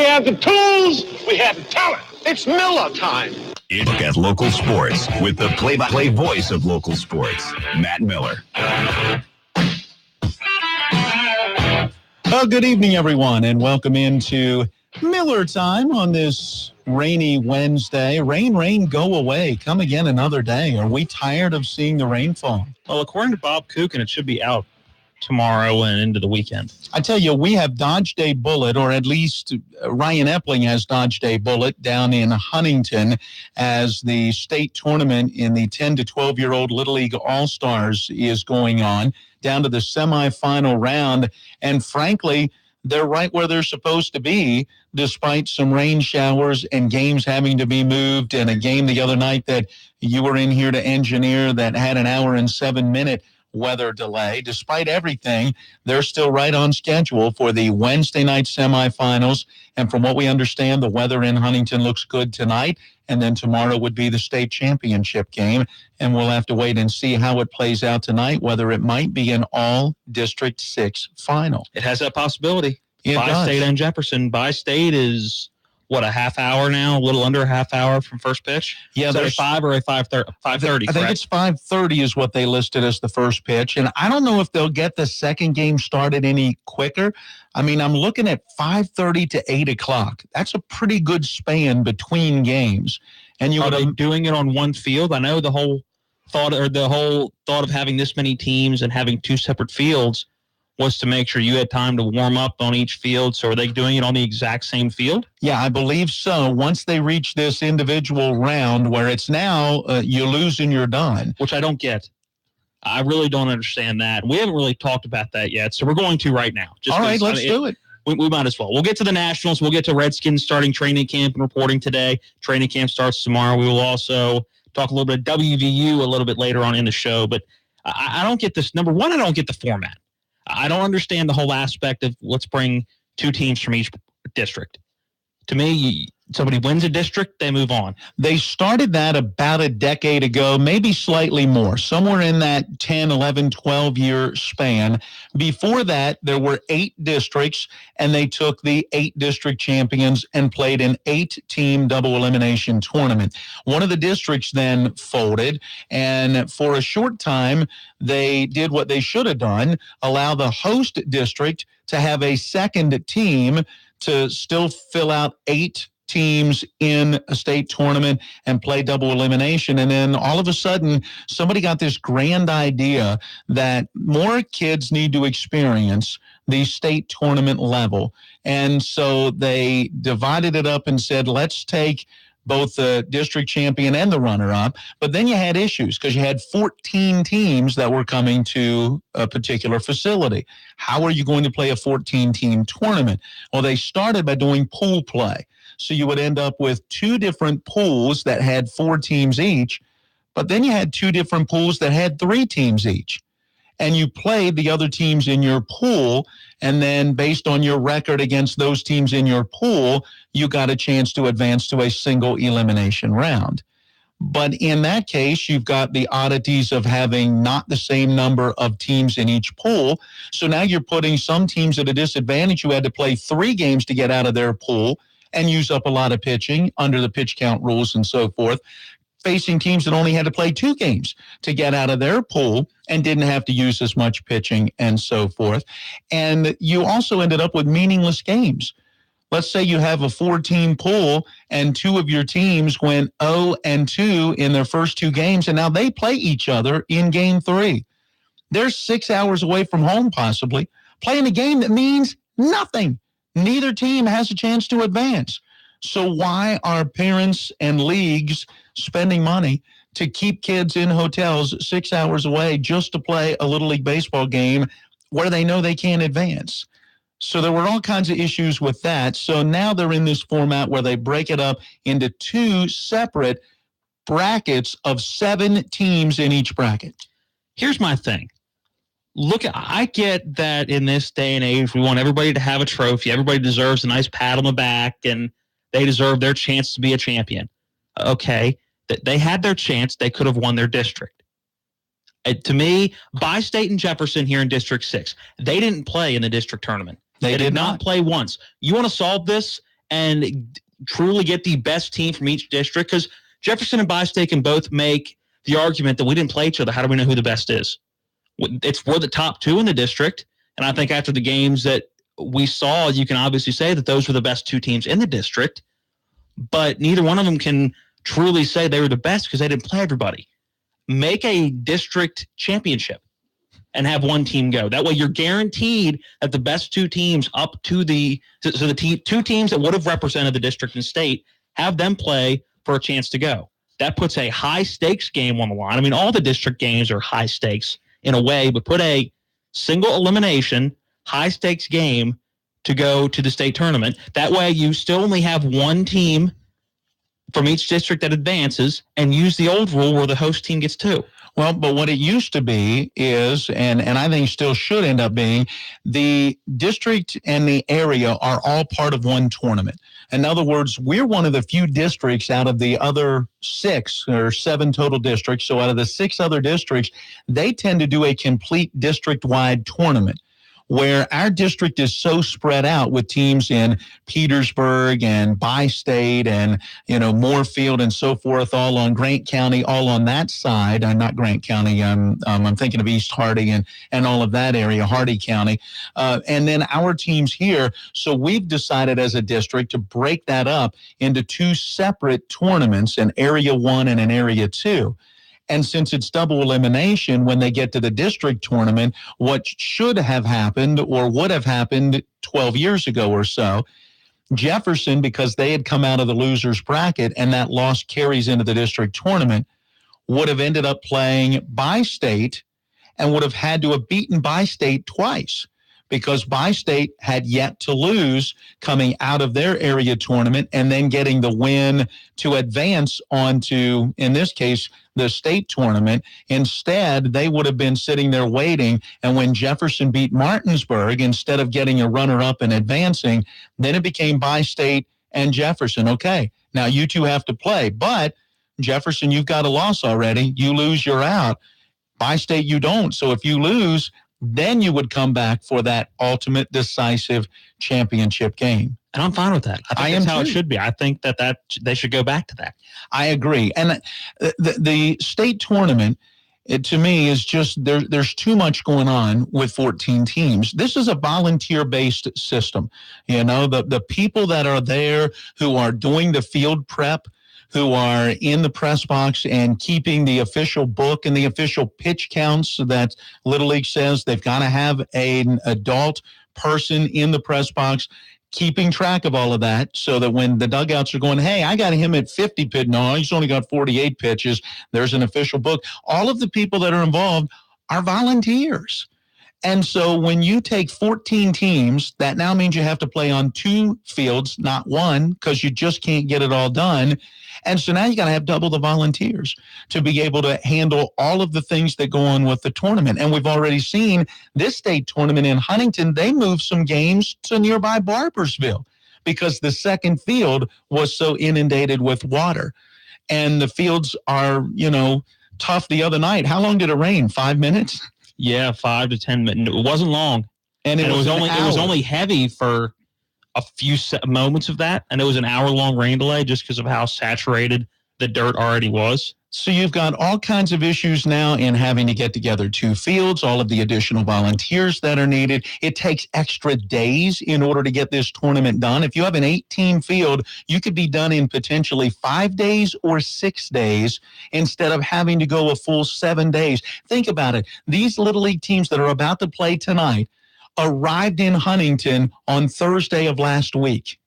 We have the tools. We have the talent. It's Miller time. Look at local sports with the play-by-play voice of local sports, Matt Miller. Well, good evening, everyone, and welcome into Miller Time on this rainy Wednesday. Rain, go away. Come again another day. Are we tired of seeing the rainfall? Well, according to Bob Kukin, it should be out tomorrow and into the weekend. I tell you, we have dodged a bullet, or at least Ryan Epling has dodged a bullet down in Huntington as the state tournament in the 10 to 12-year-old Little League All-Stars is going on, down to the semifinal round. And frankly, they're right where they're supposed to be, despite some rain showers and games having to be moved, and a game the other night that you were in here to engineer that had an hour and 7-minute weather delay. Despite everything, they're still right on schedule for the Wednesday night semifinals. And from what we understand, the weather in Huntington looks good tonight. And then tomorrow would be the state championship game. And we'll have to wait and see how it plays out tonight, whether it might be an all District 6 final. It has that possibility. It By does. State and Jefferson. By State is, what, a half hour now? A little under a half hour from first pitch? Yeah, is that a there's 5 or a 5:30? 5:30, I think it's 5:30 is what they listed as the first pitch. And I don't know if they'll get the second game started any quicker. I mean, I'm looking at 5:30 to 8 o'clock. That's a pretty good span between games. And you Are would they doing it on one field? I know the whole thought of having this many teams and having two separate fields was to make sure you had time to warm up on each field. So are they doing it on the exact same field? Yeah, I believe so. Once they reach this individual round where it's now you lose and you're done. Which I don't get. I really don't understand that. We haven't really talked about that yet, so we're going to right now. All right, let's do it. We might as well. We'll get to the Nationals. We'll get to Redskins starting training camp and reporting today. Training camp starts tomorrow. We will also talk a little bit of WVU a little bit later on in the show. But I don't get this. Number one, I don't get the format. I don't understand the whole aspect of let's bring two teams from each district. To me, somebody wins a district, they move on. They started that about a decade ago, maybe slightly more, somewhere in that 10, 11, 12-year span. Before that, there were 8 districts, and they took the 8 district champions and played an 8-team double elimination tournament. One of the districts then folded, and for a short time, they did what they should have done, allow the host district to have a second team to still fill out 8 teams in a state tournament and play double elimination. And then all of a sudden, somebody got this grand idea that more kids need to experience the state tournament level. And so they divided it up and said, let's take both the district champion and the runner-up. But then you had issues because you had 14 teams that were coming to a particular facility. How are you going to play a 14-team tournament? Well, they started by doing pool play. So you would end up with 2 different pools that had 4 teams each, but then you had 2 different pools that had 3 teams each. And you played the other teams in your pool, and then based on your record against those teams in your pool, you got a chance to advance to a single elimination round. But in that case, you've got the oddities of having not the same number of teams in each pool. So now you're putting some teams at a disadvantage who had to play 3 games to get out of their pool and use up a lot of pitching under the pitch count rules and so forth, facing teams that only had to play 2 games to get out of their pool and didn't have to use as much pitching and so forth. And you also ended up with meaningless games. Let's say you have a 4-team pool and 2 of your teams went 0-2 in their first 2 games, and now they play each other in game 3. They're 6 hours away from home, possibly, playing a game that means nothing. Neither team has a chance to advance. So why are parents and leagues spending money to keep kids in hotels 6 hours away just to play a Little League baseball game where they know they can't advance? So there were all kinds of issues with that. So now they're in this format where they break it up into 2 separate brackets of 7 teams in each bracket. Here's my thing. I get that in this day and age, we want everybody to have a trophy. Everybody deserves a nice pat on the back, and they deserve their chance to be a champion. Okay, they had their chance. They could have won their district. To me, by State and Jefferson here in District 6, they didn't play in the district tournament. They did not play once. You want to solve this? and truly get the best team from each district? Because Jefferson and Bi-State can both make the argument that we didn't play each other. How do we know who the best is? We're the top two in the district, and I think after the games that we saw, you can obviously say that those were the best two teams in the district, but neither one of them can truly say they were the best because they didn't play everybody. Make a district championship and have one team go. That way you're guaranteed that the best two teams up to two teams that would have represented the district and state, have them play for a chance to go. That puts a high-stakes game on the line. I mean, all the district games are high stakes in a way, but put a single elimination, high-stakes game to go to the state tournament. That way you still only have one team from each district that advances, and use the old rule where the host team gets two. Well, but what it used to be is, and I think still should end up being, the district and the area are all part of one tournament. In other words, we're one of the few districts out of the other 6 or 7 total districts. So out of the 6 other districts, they tend to do a complete district-wide tournament, where our district is so spread out with teams in Petersburg and Bi-State and, Moorfield and so forth, all on Grant County, all on that side. Not Grant County. I'm thinking of East Hardy and all of that area, Hardy County. And then our teams here. So we've decided as a district to break that up into 2 separate tournaments, an Area 1 and an Area 2. And since it's double elimination, when they get to the district tournament, what should have happened or would have happened 12 years ago or so, Jefferson, because they had come out of the loser's bracket and that loss carries into the district tournament, would have ended up playing Bi-State and would have had to have beaten Bi-State twice, because Bi-State had yet to lose coming out of their area tournament and then getting the win to advance onto, in this case, the state tournament. Instead, they would have been sitting there waiting, and when Jefferson beat Martinsburg, instead of getting a runner-up and advancing, then it became Bi-State and Jefferson. Okay, now you two have to play, but Jefferson, you've got a loss already. You lose, you're out. Bi-State, you don't. So if you lose, then you would come back for that ultimate decisive championship game. And I'm fine with that. I think that's how it should be. I think that they should go back to that. I agree. And the state tournament, to me, is just there's too much going on with 14 teams. This is a volunteer-based system. The people that are there who are doing the field prep, who are in the press box and keeping the official book and the official pitch counts that Little League says they've got to have an adult person in the press box keeping track of all of that, so that when the dugouts are going, hey, I got him at 50 pitches. No, he's only got 48 pitches. There's an official book. All of the people that are involved are volunteers. And so when you take 14 teams, that now means you have to play on 2 fields, not 1, because you just can't get it all done. And so now you got to have double the volunteers to be able to handle all of the things that go on with the tournament. And we've already seen this state tournament in Huntington, they moved some games to nearby Barbersville because the second field was so inundated with water. And the fields are, tough the other night. How long did it rain? 5 minutes? Yeah, 5 to 10 minutes. It wasn't long. And it was only heavy for a few moments of that, and it was an hour-long rain delay just because of how saturated the dirt already was. So you've got all kinds of issues now in having to get together 2 fields, all of the additional volunteers that are needed. It takes extra days in order to get this tournament done. If you have an 8-team field, you could be done in potentially 5 days or 6 days instead of having to go a full 7 days. Think about it. These Little League teams that are about to play tonight arrived in Huntington on Thursday of last week.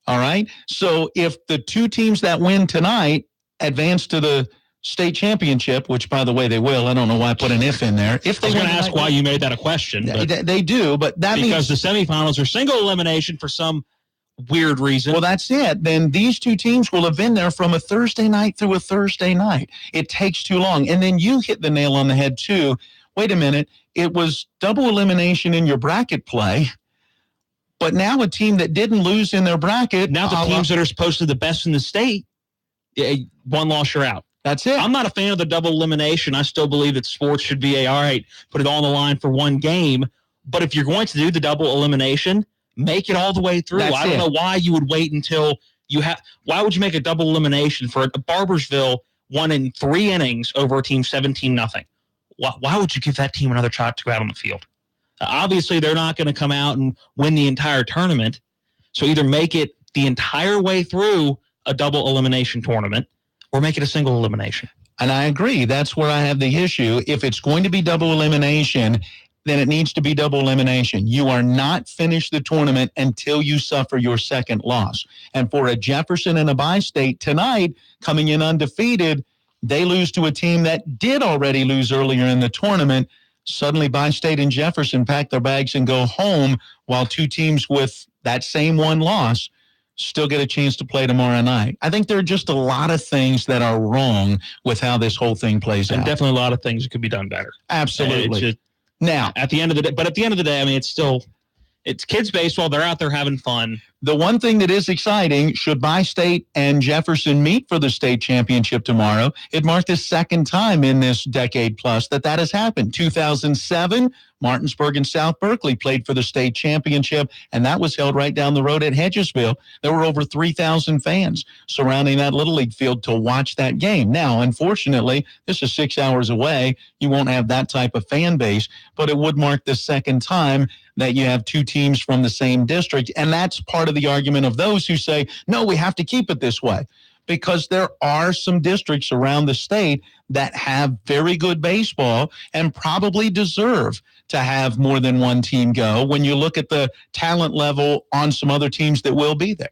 All right? So if the 2 teams that win tonight advance to the state championship, which, by the way, they will. I don't know why I put an if in there. If they I was going to ask why you made that a question. They do, but that means... Because the semifinals are single elimination for some weird reason. Well, that's it. Then these 2 teams will have been there from a Thursday night through a Thursday night. It takes too long. And then you hit the nail on the head, too. Wait a minute. It was double elimination in your bracket play, but now a team that didn't lose in their bracket... Now the teams that are supposed to be the best in the state, 1 loss, you're out. That's it. I'm not a fan of the double elimination. I still believe that sports should be all right, put it all on the line for 1 game. But if you're going to do the double elimination, Make it all the way through. I don't know why you would wait until why would you make a double elimination for Barbersville won in 3 innings over a team 17-0? Why would you give that team another shot to go out on the field? Obviously, they're not going to come out and win the entire tournament. So either make it the entire way through a double elimination tournament or make it a single elimination. And I agree. That's where I have the issue. If it's going to be double elimination, then it needs to be double elimination. You are not finished the tournament until you suffer your second loss. And for a Jefferson and a Bi-State tonight, coming in undefeated, they lose to a team that did already lose earlier in the tournament. Suddenly, Bi-State and Jefferson pack their bags and go home, while 2 teams with that same one loss still get a chance to play tomorrow night. I think there are just a lot of things that are wrong with how this whole thing plays out. And definitely a lot of things that could be done better. Absolutely. Now, at the end of the day, I mean, it's kids baseball. They're out there having fun. The one thing that is exciting, should Bi-State and Jefferson meet for the state championship tomorrow, it marked the second time in this decade plus that has happened. 2007, Martinsburg and South Berkeley played for the state championship, and that was held right down the road at Hedgesville. There were over 3,000 fans surrounding that Little League field to watch that game. Now, unfortunately, this is 6 hours away. You won't have that type of fan base, but it would mark the second time that you have 2 teams from the same district, and that's part of the argument of those who say, no, we have to keep it this way, because there are some districts around the state that have very good baseball and probably deserve to have more than one team go when you look at the talent level on some other teams that will be there.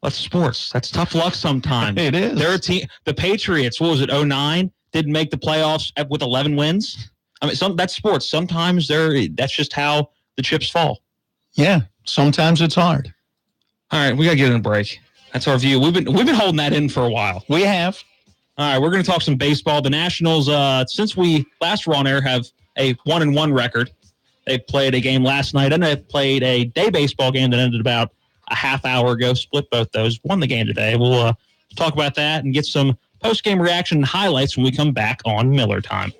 That's sports. That's tough luck sometimes. It is. They're a team. The Patriots, what was it, 2009, didn't make the playoffs with 11 wins? I mean, that's sports. Sometimes that's just how the chips fall. Yeah, sometimes it's hard. All right, we got to get in a break. That's our view. We've been holding that in for a while. We have. All right, we're going to talk some baseball. The Nationals, since we last were on air, have a 1-1 record. They played a game last night, and they played a day baseball game that ended about a half hour ago. Split both those. Won the game today. We'll talk about that and get some post-game reaction and highlights when we come back on Miller Time.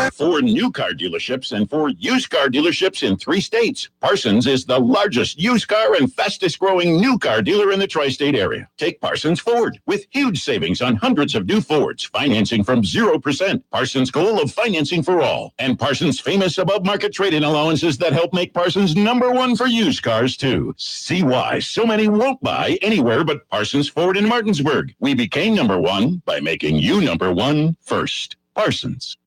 With 4 new car dealerships and 4 used car dealerships in 3 states, Parsons is the largest used car and fastest growing new car dealer in the tri-state area. Take Parsons Ford with huge savings on hundreds of new Fords, financing from 0%, Parsons' goal of financing for all, and Parsons' famous above market trade-in allowances that help make Parsons #1 for used cars too. See why so many won't buy anywhere but Parsons Ford in Martinsburg. We became #1 by making you #1 first. Parsons.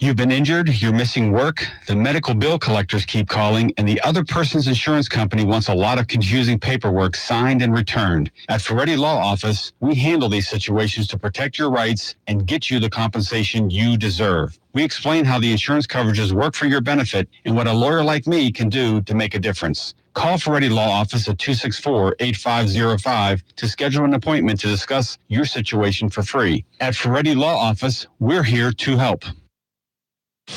You've been injured, you're missing work, the medical bill collectors keep calling, and the other person's insurance company wants a lot of confusing paperwork signed and returned. At Ferretti Law Office, we handle these situations to protect your rights and get you the compensation you deserve. We explain how the insurance coverages work for your benefit and what a lawyer like me can do to make a difference. Call Ferretti Law Office at 264-8505 to schedule an appointment to discuss your situation for free. At Ferretti Law Office, we're here to help.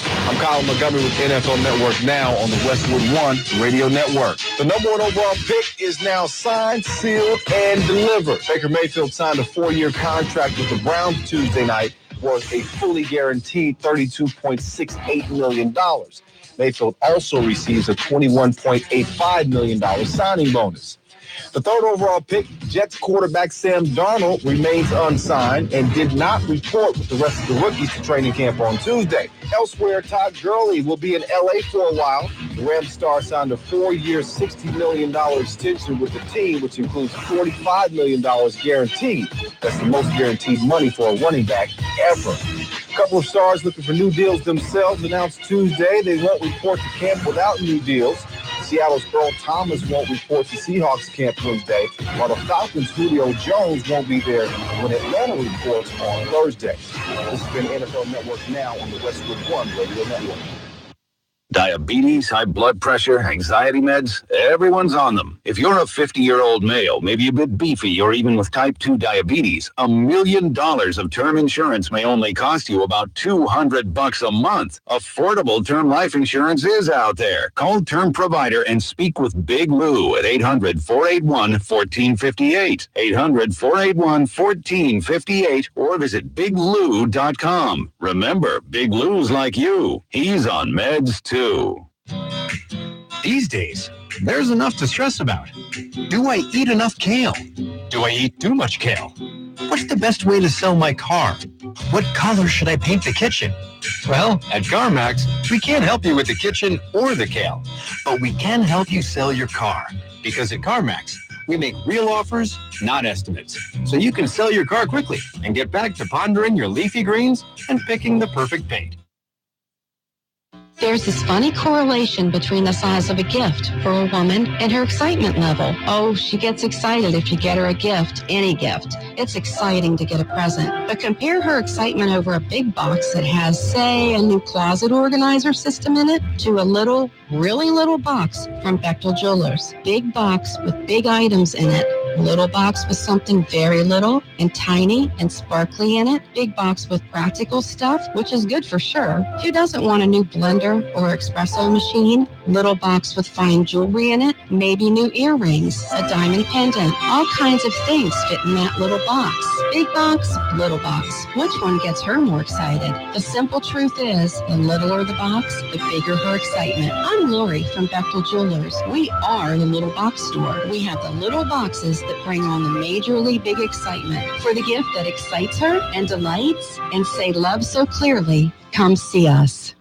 I'm Colin Montgomery with NFL Network Now on the Westwood One Radio Network. The #1 overall pick is now signed, sealed, and delivered. Baker Mayfield signed a 4-year contract with the Browns Tuesday night worth a fully guaranteed $32.68 million. Mayfield also receives a $21.85 million signing bonus. The 3rd overall pick, Jets quarterback Sam Darnold, remains unsigned and did not report with the rest of the rookies to training camp on Tuesday. Elsewhere, Todd Gurley will be in L.A. for a while. The Rams star signed a 4-year, $60 million extension with the team, which includes $45 million guaranteed. That's the most guaranteed money for a running back ever. A couple of stars looking for new deals themselves announced Tuesday they won't report to camp without new deals. Seattle's Earl Thomas won't report to Seahawks camp Wednesday, while the Falcons' Julio Jones won't be there when Atlanta reports on Thursday. This has been NFL Network Now on the Westwood One Radio Network. Diabetes, high blood pressure, anxiety meds, everyone's on them. If you're a 50-year-old male, maybe a bit beefy, or even with type 2 diabetes, $1 million of term insurance may only cost you about $200 a month. Affordable term life insurance is out there. Call Term Provider and speak with Big Lou at 800-481-1458. 800-481-1458 or visit biglou.com. Remember, Big Lou's like you. He's on meds too. These days, there's enough to stress about. Do I eat enough kale? Do I eat too much kale? What's the best way to sell my car? What color should I paint the kitchen? Well, at CarMax, we can't help you with the kitchen or the kale, but we can help you sell your car. Because at CarMax, we make real offers, not estimates, so you can sell your car quickly and get back to pondering your leafy greens and picking the perfect paint. There's this funny correlation between the size of a gift for a woman and her excitement level. Oh, she gets excited if you get her a gift, any gift. It's exciting to get a present. But compare her excitement over a big box that has, say, a new closet organizer system in it to a little, really little box from Bechtel Jewelers. Big box with big items in it. Little box with something very little and tiny and sparkly in it. Big box with practical stuff, which is good for sure. Who doesn't want a new blender or espresso machine? Little box with fine jewelry in it. Maybe new earrings, a diamond pendant. All kinds of things fit in that little box. Big box, little box. Which one gets her more excited? The simple truth is, the littler the box, the bigger her excitement. I'm Lori from Bechtel Jewelers. We are the little box store. We have the little boxes that bring on the majorly big excitement. For the gift that excites her and delights and say love so clearly, come see us.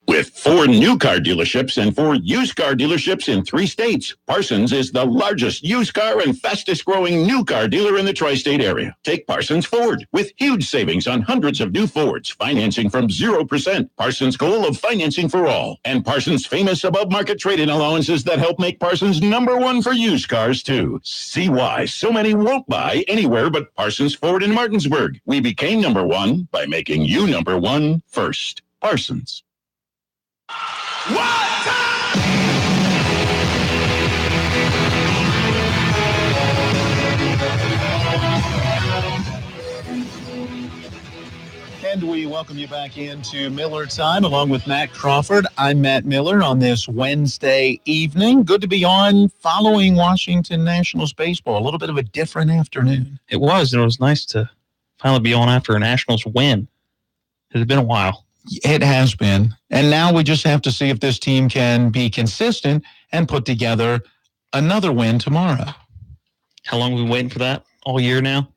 With 4 new car dealerships and 4 used car dealerships in 3 states, Parsons is the largest used car and fastest growing new car dealer in the tri-state area. Take Parsons Ford with huge savings on hundreds of new Fords, financing from 0%, Parsons' goal of financing for all, and Parsons' famous above-market trade-in allowances that help make Parsons #1 for used cars, too. See why so many won't buy anywhere but Parsons Ford in Martinsburg. We became #1 by making you #1 first. Parsons. And we welcome you back into Miller Time along with Matt Crawford. I'm Matt Miller on this Wednesday evening. Good to be on following Washington Nationals baseball. A little bit of a different afternoon. It was, and it was nice to finally be on after a Nationals win. It had been a while. It has been. And now we just have to see if this team can be consistent and put together another win tomorrow. How long have we been waiting for that? All year now?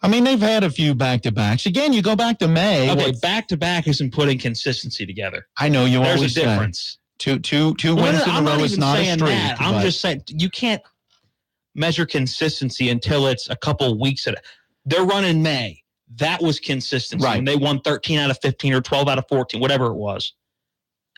I mean, they've had a few back-to-backs. Again, you go back to May. Okay, back-to-back isn't putting consistency together. I know you There's always a difference. Say two wins in a row is not a streak. That. I'm just saying you can't measure consistency until it's a couple of weeks. They're running May. That was consistency. Right. When they won 13 out of 15 or 12 out of 14, whatever it was.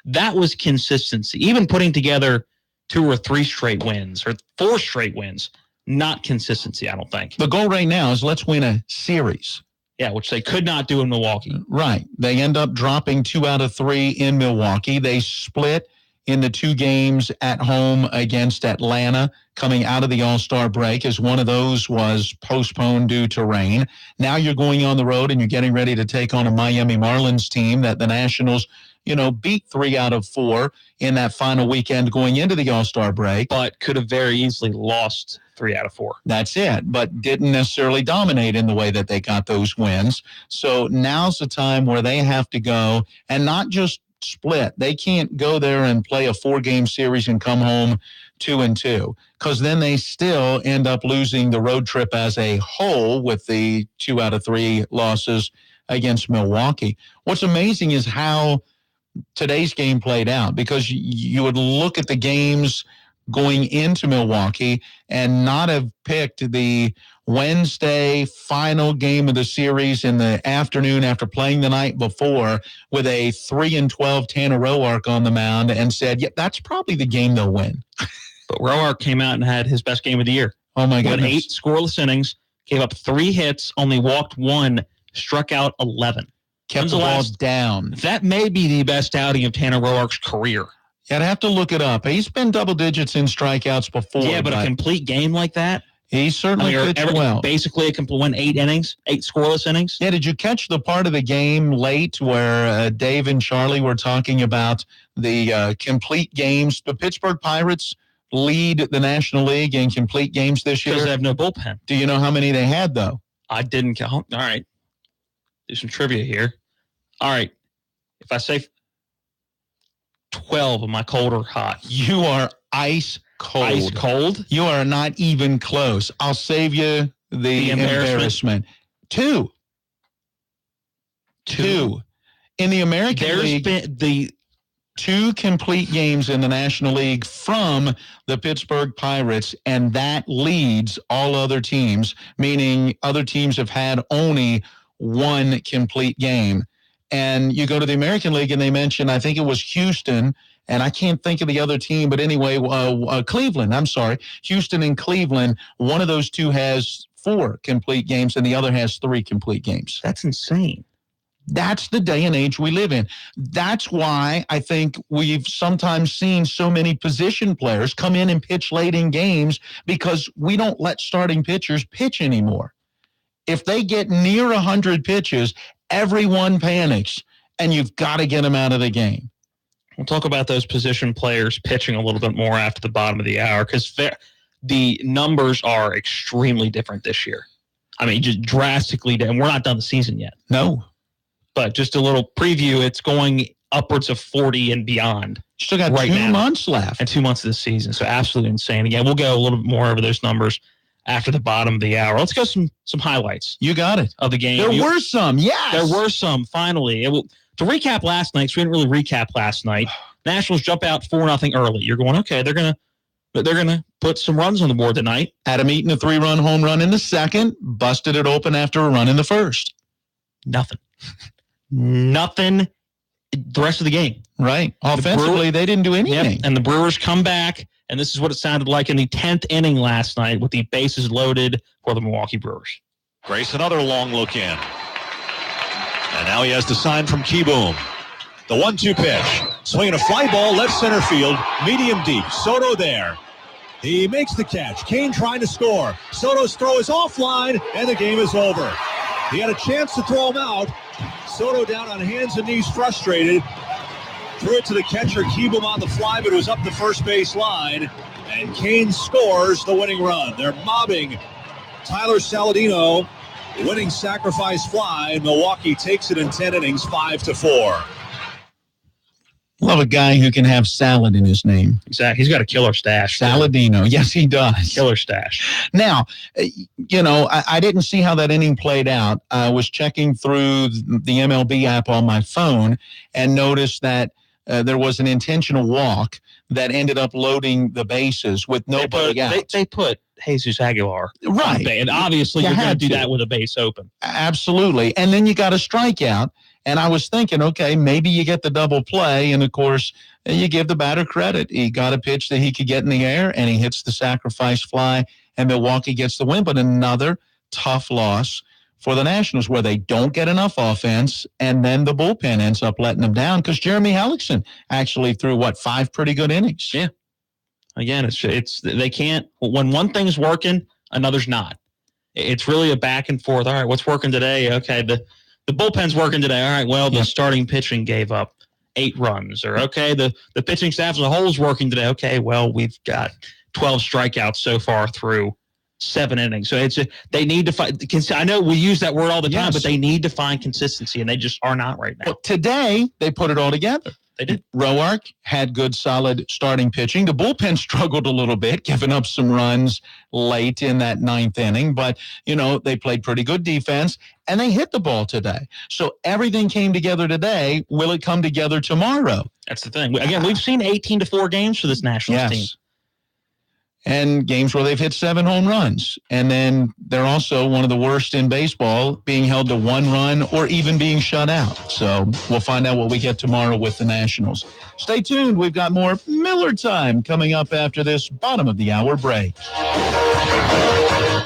That was consistency. Even putting together 2 or 3 straight wins or 4 straight wins, not consistency, I don't think. The goal right now is let's win a series. Yeah, which they could not do in Milwaukee. Right. They end up dropping 2 out of 3 in Milwaukee. They split in the 2 games at home against Atlanta coming out of the All-Star break, as one of those was postponed due to rain. Now you're going on the road and you're getting ready to take on a Miami Marlins team that the Nationals, beat 3 out of 4 in that final weekend going into the All-Star break. But could have very easily lost 3 out of 4. That's it, but didn't necessarily dominate in the way that they got those wins. So now's the time where they have to go and not just split. They can't go there and play a 4-game series and come home 2-2, because then they still end up losing the road trip as a whole with the 2 out of 3 losses against Milwaukee. What's amazing is how today's game played out, because you would look at the games going into Milwaukee and not have picked the Wednesday final game of the series in the afternoon after playing the night before with a 3-12 Tanner Roark on the mound and said, yeah, that's probably the game they'll win. But Roark came out and had his best game of the year. Oh, my goodness. Went 8 scoreless innings, gave up 3 hits, only walked 1, struck out 11. kept the ball down. That may be the best outing of Tanner Roark's career. I'd have to look it up. He's been double digits in strikeouts before. Yeah, but a complete game like that? He certainly pitched well. Basically, went 8 innings, 8 scoreless innings. Yeah, did you catch the part of the game late where Dave and Charlie were talking about the complete games? The Pittsburgh Pirates lead the National League in complete games this year. Because they have no bullpen. Do you know how many they had, though? I didn't count. All right. Do some trivia here. All right. If I say 12, am I cold or hot? You are ice cold. Ice cold? You are not even close. I'll save you the embarrassment. 2. In the American League, been the 2 complete games in the National League from the Pittsburgh Pirates, and that leads all other teams, meaning other teams have had only 1 complete game. And you go to the American League and they mention, I think it was Houston, and I can't think of the other team, but anyway, Cleveland, I'm sorry. Houston and Cleveland, one of those 2 has 4 complete games and the other has 3 complete games. That's insane. That's the day and age we live in. That's why I think we've sometimes seen so many position players come in and pitch late in games, because we don't let starting pitchers pitch anymore. If they get near 100 pitches, everyone panics, and you've got to get them out of the game. We'll talk about those position players pitching a little bit more after the bottom of the hour, because the numbers are extremely different this year. I mean, just drastically, and we're not done the season yet. No. But just a little preview, it's going upwards of 40 and beyond. Still got 2 months left. And 2 months of the season, so absolutely insane. Again, we'll go a little bit more over those numbers after the bottom of the hour. Let's go some highlights. You got it. Of the game. There were some, yes. There were some, finally. To recap last night, so we didn't really recap last night. Nationals jump out 4-0 early. You're going, okay, they're gonna put some runs on the board tonight. Adam Eaton, a 3-run home run in the second, busted it open after a run in the first. Nothing the rest of the game. Right. Offensively, they didn't do anything. Yep. And the Brewers come back, and this is what it sounded like in the 10th inning last night with the bases loaded for the Milwaukee Brewers. Grace, another long look in. And now he has the sign from Keyboom. The 1-2 pitch. Swinging a fly ball, left center field, medium deep. Soto there. He makes the catch. Kane trying to score. Soto's throw is offline, and the game is over. He had a chance to throw him out. Soto down on hands and knees, frustrated. Threw it to the catcher, Keyboom on the fly, but it was up the first base line. And Kane scores the winning run. They're mobbing Tyler Saladino. Winning sacrifice fly. Milwaukee takes it in 10 innings, 5-4. Love a guy who can have salad in his name. Exactly. He's got a killer stash. Saladino. Yes, he does. Killer stash. Now, I didn't see how that inning played out. I was checking through the MLB app on my phone and noticed that there was an intentional walk that ended up loading the bases with nobody out. They put Jesus Aguilar. Right. And obviously you're going to do that with a base open. Absolutely. And then you got a strikeout. And I was thinking, okay, maybe you get the double play. And, of course, you give the batter credit. He got a pitch that he could get in the air, and he hits the sacrifice fly, and Milwaukee gets the win. But another tough loss for the Nationals, where they don't get enough offense, and then the bullpen ends up letting them down, because Jeremy Hellickson actually threw, 5 pretty good innings. Yeah. Again, it's they can't – when one thing's working, another's not. It's really a back and forth. All right, what's working today? Okay, the bullpen's working today. All right, well, the starting pitching gave up 8 runs. Or, okay, the pitching staff as a whole is working today. Okay, well, we've got 12 strikeouts so far through 7 innings. So they need to find – I know we use that word all the time, but they need to find consistency, and they just are not right now. Well, today, they put it all together. They did. Roark had good, solid starting pitching. The bullpen struggled a little bit, giving up some runs late in that 9th inning. But, they played pretty good defense, and they hit the ball today. So everything came together today. Will it come together tomorrow? That's the thing. Again, we've seen 18-4 games for this Nationals team. And games where they've hit 7 home runs. And then they're also one of the worst in baseball, being held to 1 run or even being shut out. So we'll find out what we get tomorrow with the Nationals. Stay tuned. We've got more Miller Time coming up after this bottom of the hour break.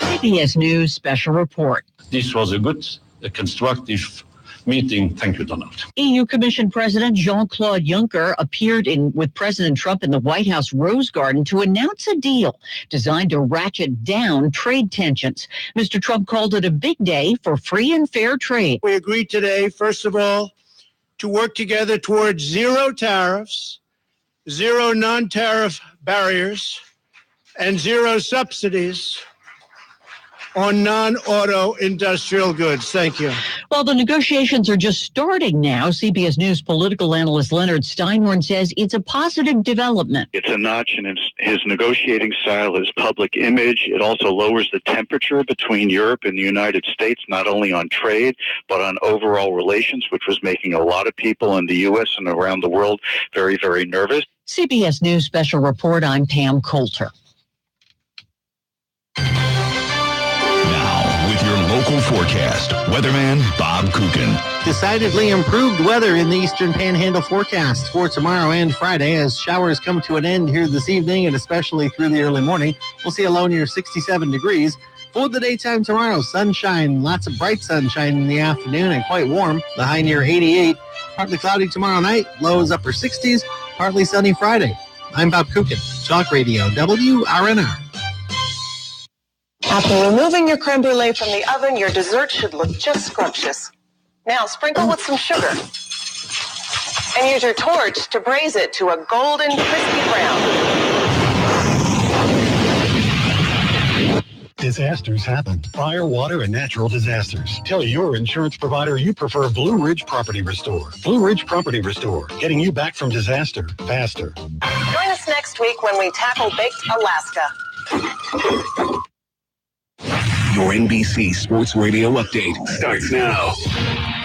CBS News Special Report. This was a good, constructive meeting. Thank you, Donald. EU Commission President Jean-Claude Juncker appeared with President Trump in the White House Rose Garden to announce a deal designed to ratchet down trade tensions. Mr. Trump called it a big day for free and fair trade. We agreed today, first of all, to work together towards zero tariffs, zero non-tariff barriers, and zero subsidies on non-auto industrial goods. Thank you. Well, the negotiations are just starting now. CBS News political analyst Leonard Steinhorn says it's a positive development. It's a notch in his negotiating style, his public image. It also lowers the temperature between Europe and the United States, not only on trade, but on overall relations, which was making a lot of people in the U.S. and around the world very, very nervous. CBS News Special Report, I'm Pam Coulter. With your local forecast, weatherman Bob Kukin. Decidedly improved weather in the Eastern Panhandle forecast for tomorrow and Friday as showers come to an end here this evening and especially through the early morning. We'll see a low near 67 degrees. For the daytime tomorrow, sunshine, lots of bright sunshine in the afternoon and quite warm. The high near 88. Partly cloudy tomorrow night, lows upper 60s, partly sunny Friday. I'm Bob Kukin, Talk Radio, WRNR. After removing your creme brulee from the oven, your dessert should look just scrumptious. Now sprinkle with some sugar. And use your torch to braise it to a golden, crispy brown. Disasters happen. Fire, water, and natural disasters. Tell your insurance provider you prefer Blue Ridge Property Restore. Blue Ridge Property Restore, getting you back from disaster faster. Join us next week when we tackle Baked Alaska. Your NBC Sports Radio update starts now.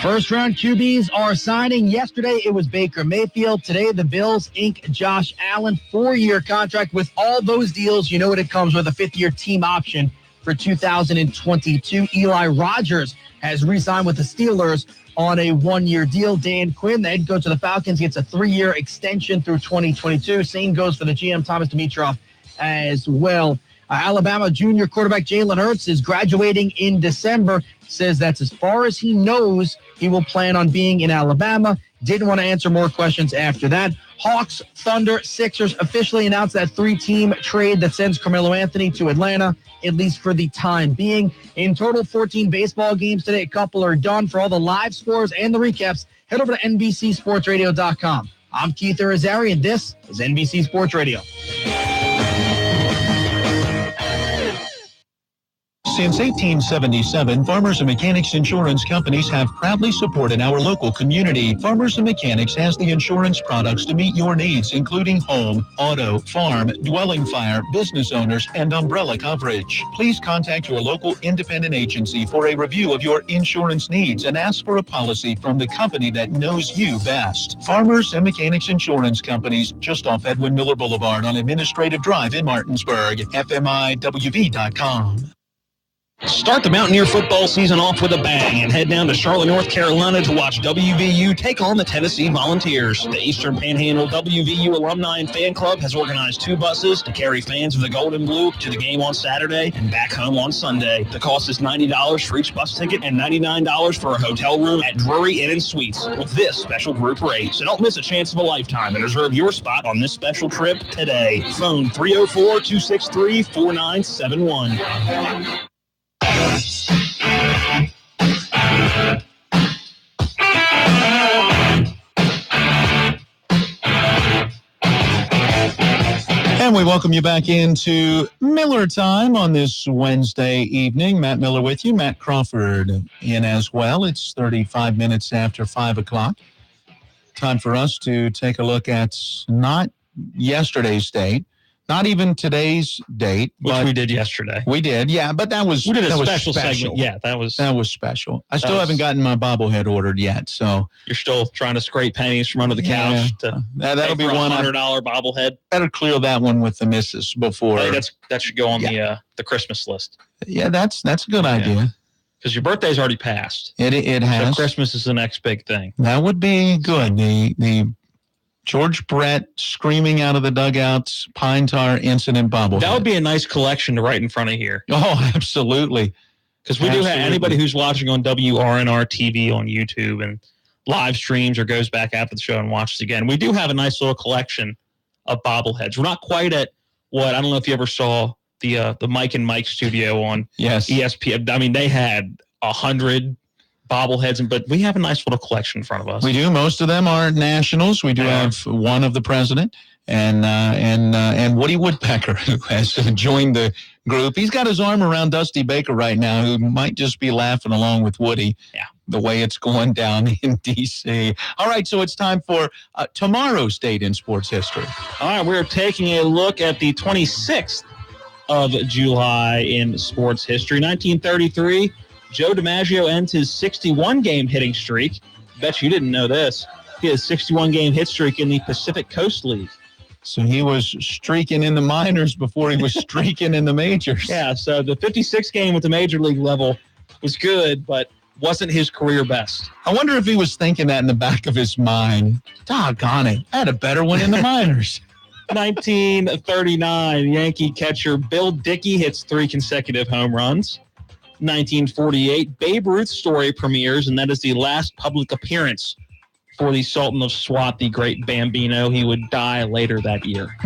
First round QBs are signing. Yesterday it was Baker Mayfield. Today the Bills ink Josh Allen, 4-year contract. With all those deals, you know what it comes with, a 5th-year team option for 2022. Eli Rogers has re-signed with the Steelers on a 1-year deal. Dan Quinn, the head coach of the Falcons, gets a 3-year extension through 2022. Same goes for the GM, Thomas Dimitroff, as well. Alabama junior quarterback Jalen Hurts is graduating in December. Says that's as far as he knows he will plan on being in Alabama. Didn't want to answer more questions after that. Hawks, Thunder, Sixers officially announced that 3-team trade that sends Carmelo Anthony to Atlanta, at least for the time being. In total, 14 baseball games today. A couple are done. For all the live scores and the recaps, head over to NBCSportsRadio.com. I'm Keith Irizarry, and this is NBC Sports Radio. Since 1877, Farmers and Mechanics Insurance Companies have proudly supported our local community. Farmers and Mechanics has the insurance products to meet your needs, including home, auto, farm, dwelling fire, business owners, and umbrella coverage. Please contact your local independent agency for a review of your insurance needs and ask for a policy from the company that knows you best. Farmers and Mechanics Insurance Companies, just off Edwin Miller Boulevard on Administrative Drive in Martinsburg. FMIWV.com. Start the Mountaineer football season off with a bang and head down to Charlotte, North Carolina to watch WVU take on the Tennessee Volunteers. The Eastern Panhandle WVU Alumni and Fan Club has organized 2 buses to carry fans of the Gold and Blue to the game on Saturday and back home on Sunday. The cost is $90 for each bus ticket and $99 for a hotel room at Drury Inn and Suites with this special group rate. So don't miss a chance of a lifetime and reserve your spot on this special trip today. Phone 304-263-4971. And we welcome you back into Miller Time on this Wednesday evening. Matt Miller with you. Matt Crawford in as well. It's 35 minutes after 5 o'clock. Time for us to take a look at not yesterday's date, not even today's date. Which we did yesterday. We did, yeah, but that was We did a special segment. Yeah, that was special. I still haven't gotten my bobblehead ordered yet, so you're still trying to scrape pennies from under the couch to that'll be one $100 bobblehead. Better clear that one with the missus before. Hey, that should go on the Christmas list. Yeah, that's a good idea. Because your birthday's already passed. It has. So Christmas is the next big thing. That would be good. The George Brett screaming out of the dugouts, Pine Tar incident bobblehead. That would be a nice collection to write in front of here. Oh, absolutely. Because we do have anybody who's watching on WRNR TV on YouTube and live streams or goes back after the show and watches again. We do have a nice little collection of bobbleheads. We're not quite at what, I don't know if you ever saw the Mike and Mike studio on ESPN. I mean, they had 100 bobbleheads, but we have a nice little collection in front of us. We do. Most of them are nationals. We do have one of the president and Woody Woodpecker, who has joined the group. He's got his arm around Dusty Baker right now, who might just be laughing along with Woody. Yeah. The way it's going down in D.C. All right, so it's time for tomorrow's date in sports history. All right, we're taking a look at the 26th of July in sports history. 1933, Joe DiMaggio ends his 61-game hitting streak. Bet you didn't know this. He has a 61-game hit streak in the Pacific Coast League. So he was streaking in the minors before he was streaking in the majors. Yeah, so the 56 game with the major league level was good, but wasn't his career best. I wonder if he was thinking that in the back of his mind. Doggone it, I had a better one in the minors. 1939, Yankee catcher Bill Dickey hits 3 consecutive home runs. 1948, Babe Ruth's story premieres, and that is the last public appearance for the Sultan of Swat, the great Bambino. He would die later that year.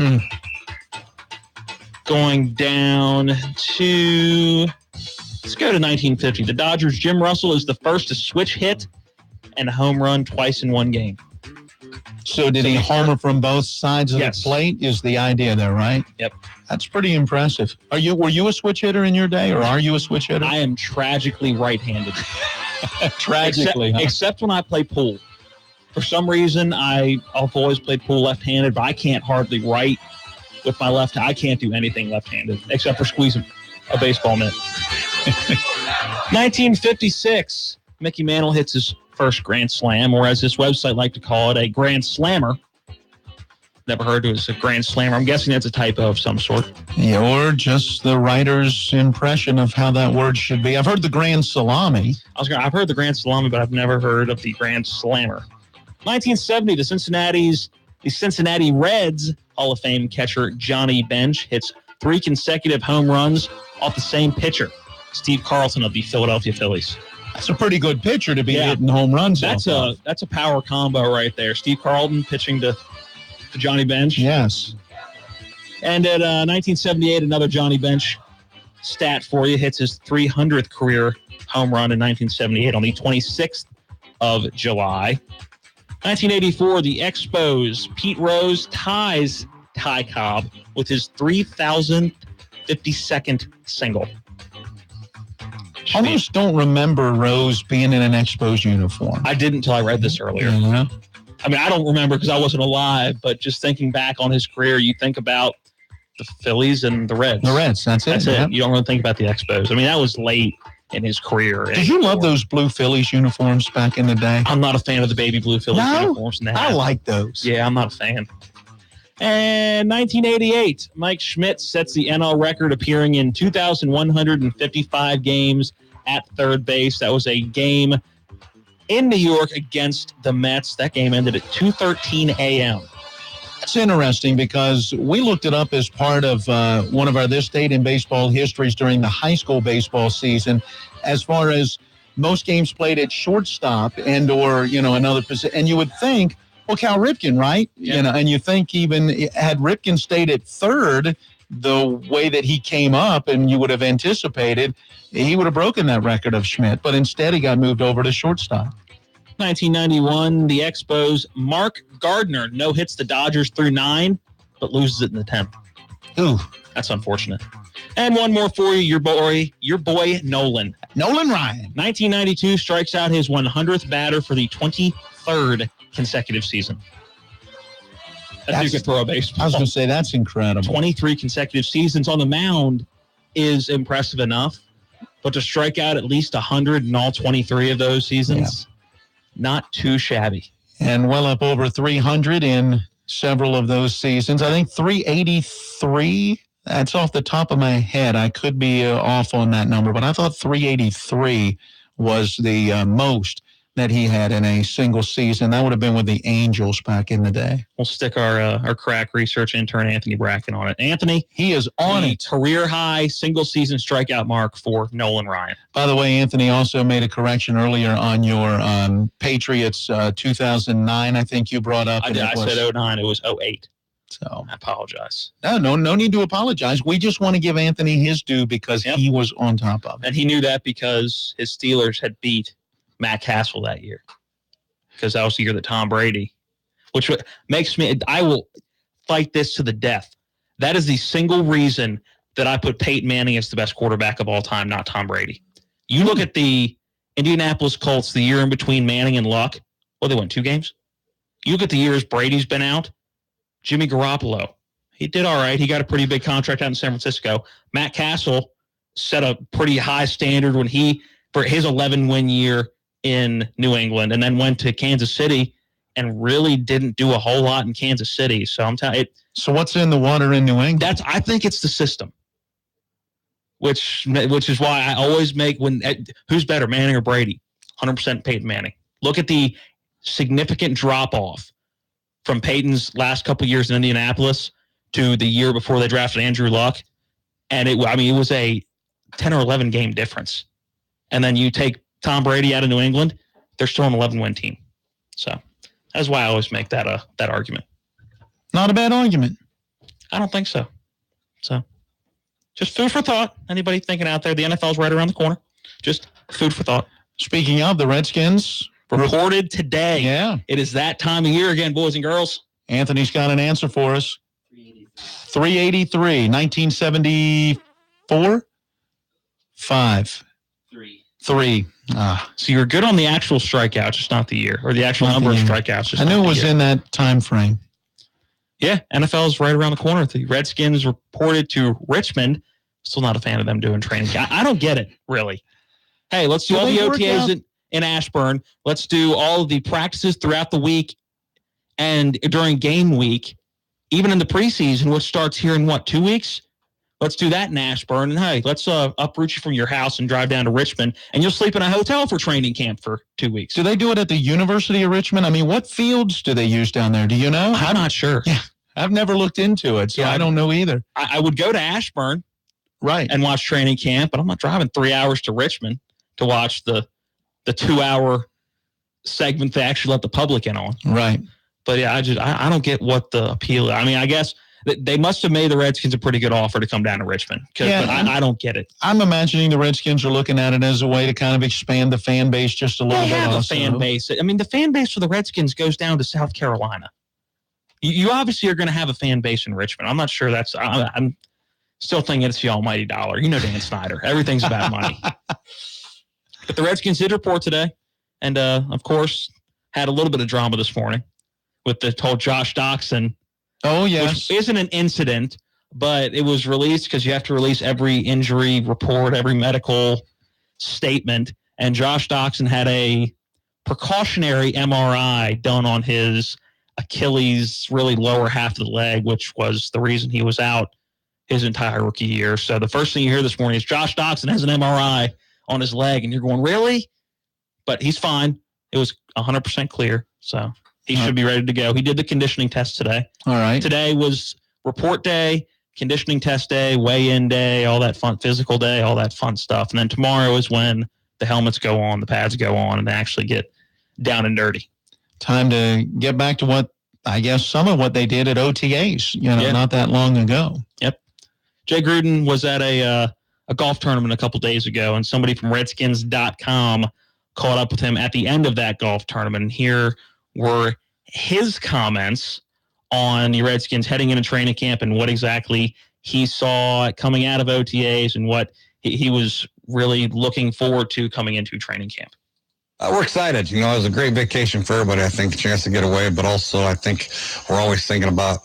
Going down to... Let's go to 1950. The Dodgers' Jim Russell is the first to switch hit and a home run twice in one game. So did he homer from both sides of the plate is the idea there, right? Yep. That's pretty impressive. Were you a switch hitter in your day, or are you a switch hitter? I am tragically right-handed. Tragically, except when I play pool. For some reason, I've always played pool left-handed, but I can't hardly write with my left hand. I can't do anything left-handed except for squeezing a baseball mitt. 1956, Mickey Mantle hits his first Grand Slam, or as this website like to call it, a Grand Slammer. Never heard it as a Grand Slammer. I'm guessing that's a typo of some sort. Yeah, or just the writer's impression of how that word should be. I've heard the Grand Salami. I've heard the Grand Salami, but I've never heard of the Grand Slammer. 1970, the Cincinnati Reds Hall of Fame catcher Johnny Bench hits 3 consecutive home runs off the same pitcher, Steve Carlton of the Philadelphia Phillies. That's a pretty good pitcher to be hitting home runs. That's a power combo right there. Steve Carlton pitching to Johnny Bench. Yes. And at 1978, another Johnny Bench stat for you. Hits his 300th career home run in 1978 on the 26th of July. 1984, the Expos. Pete Rose ties Ty Cobb with his 3,052nd single. Almost don't remember Rose being in an Expos uniform. I didn't until I read this earlier. Yeah. I mean, I don't remember because I wasn't alive, but just thinking back on his career, you think about the Phillies and the Reds. The Reds, that's it. That's it. You don't really think about the Expos. I mean, that was late in his career. Did you love those blue Phillies uniforms back in the day? I'm not a fan of the baby blue Phillies uniforms. I like those. Yeah, I'm not a fan. And 1988, Mike Schmidt sets the NL record, appearing in 2,155 games at third base. That was a game in New York against the Mets. That game ended at 2:13 a.m. That's interesting because we looked it up as part of one of our This Date in Baseball histories during the high school baseball season, as far as most games played at shortstop and or, another position. And you would think, well, Cal Ripken, right? Yeah. And you think even had Ripken stayed at third the way that he came up, and you would have anticipated, he would have broken that record of Schmidt, but instead he got moved over to shortstop. 1991, the Expos, Mark Gardner no-hits the Dodgers through 9, but loses it in the 10th. Ooh. That's unfortunate. And one more for you, your boy Nolan. Nolan Ryan. 1992 strikes out his 100th batter for the 23rd consecutive season. That's you could throw a baseball. I was going to say, that's incredible. 23 consecutive seasons on the mound is impressive enough, but to strike out at least 100 in all 23 of those seasons, not too shabby. And well up over 300 in several of those seasons. I think 383, that's off the top of my head. I could be off on that number, but I thought 383 was the most that he had in a single season. That would have been with the Angels back in the day. We'll stick our crack research intern, Anthony Bracken, on it. Anthony, he is on the it. Career high single season strikeout mark for Nolan Ryan. By the way, Anthony also made a correction earlier on your Patriots 2009, I think you brought up. I said 09. It was 08. So I apologize. No need to apologize. We just want to give Anthony his due because he was on top of it. And he knew that because his Steelers had beat Matt Castle that year. Because that was the year that Tom Brady, which makes me, I will fight this to the death. That is the single reason that I put Peyton Manning as the best quarterback of all time, not Tom Brady. You look at the Indianapolis Colts, the year in between Manning and Luck. Well, they won 2 games. You look at the years Brady's been out. Jimmy Garoppolo, he did all right. He got a pretty big contract out in San Francisco. Matt Castle set a pretty high standard for his 11-win year in New England, and then went to Kansas City and really didn't do a whole lot in Kansas City. So I'm telling you. So what's in the water in New England? I think it's the system, which is why I always make who's better, Manning or Brady? 100% Peyton Manning. Look at the significant drop off from Peyton's last couple years in Indianapolis to the year before they drafted Andrew Luck, and it was a 10 or 11 game difference. And then you take Tom Brady out of New England, they're still an 11-win team. So that's why I always make that argument. Not a bad argument. I don't think so. So just food for thought. Anybody thinking out there, the NFL's right around the corner. Just food for thought. Speaking of, the Redskins reported today. Yeah. It is that time of year again, boys and girls. Anthony's got an answer for us. 383. 1974? 5. 3. So you're good on the actual strikeouts, just not the year, or the actual number of strikeouts. Just I knew it was in that time frame. Yeah, NFL is right around the corner. The Redskins reported to Richmond. Still not a fan of them doing training. I don't get it, really. Hey, let's do all the OTAs in Ashburn. Let's do all of the practices throughout the week and during game week, even in the preseason, which starts here in 2 weeks? Let's do that in Ashburn. And hey, let's uproot you from your house and drive down to Richmond, and you'll sleep in a hotel for training camp for 2 weeks. Do they do it at the University of Richmond? I mean, what fields do they use down there? Do you know? I'm not sure. Yeah, I've never looked into it, so I don't know either. I would go to Ashburn, right, and watch training camp, but I'm not driving 3 hours to Richmond to watch the 2-hour segment they actually let the public in on. Right. But yeah, I don't get what the appeal is. I mean, I guess they must have made the Redskins a pretty good offer to come down to Richmond. But I don't get it. I'm imagining the Redskins are looking at it as a way to kind of expand the fan base just a little bit. They have also. a fan base. I mean, the fan base for the Redskins goes down to South Carolina. You obviously are going to have a fan base in Richmond. I'm not sure I'm still thinking it's the almighty dollar. You know Dan Snyder. Everything's about money. But the Redskins did report today, and of course, had a little bit of drama this morning with the whole Josh Doxson. Oh, yes. Which isn't an incident, but it was released because you have to release every injury report, every medical statement. And Josh Doxson had a precautionary MRI done on his Achilles, really lower half of the leg, which was the reason he was out his entire rookie year. So the first thing you hear this morning is Josh Doxson has an MRI on his leg, and you're going, really? But he's fine. It was 100% clear, so he should be ready to go. He did the conditioning test today. All right. Today was report day, conditioning test day, weigh-in day, all that fun, physical day, all that fun stuff. And then tomorrow is when the helmets go on, the pads go on, and they actually get down and dirty. Time to get back to what, I guess, some of what they did at OTAs, not that long ago. Yep. Jay Gruden was at a golf tournament a couple days ago, and somebody from Redskins.com caught up with him at the end of that golf tournament. And here were his comments on the Redskins heading into training camp and what exactly he saw coming out of OTAs and what he was really looking forward to coming into training camp. We're excited. It was a great vacation for everybody. I think a chance to get away, but also I think we're always thinking about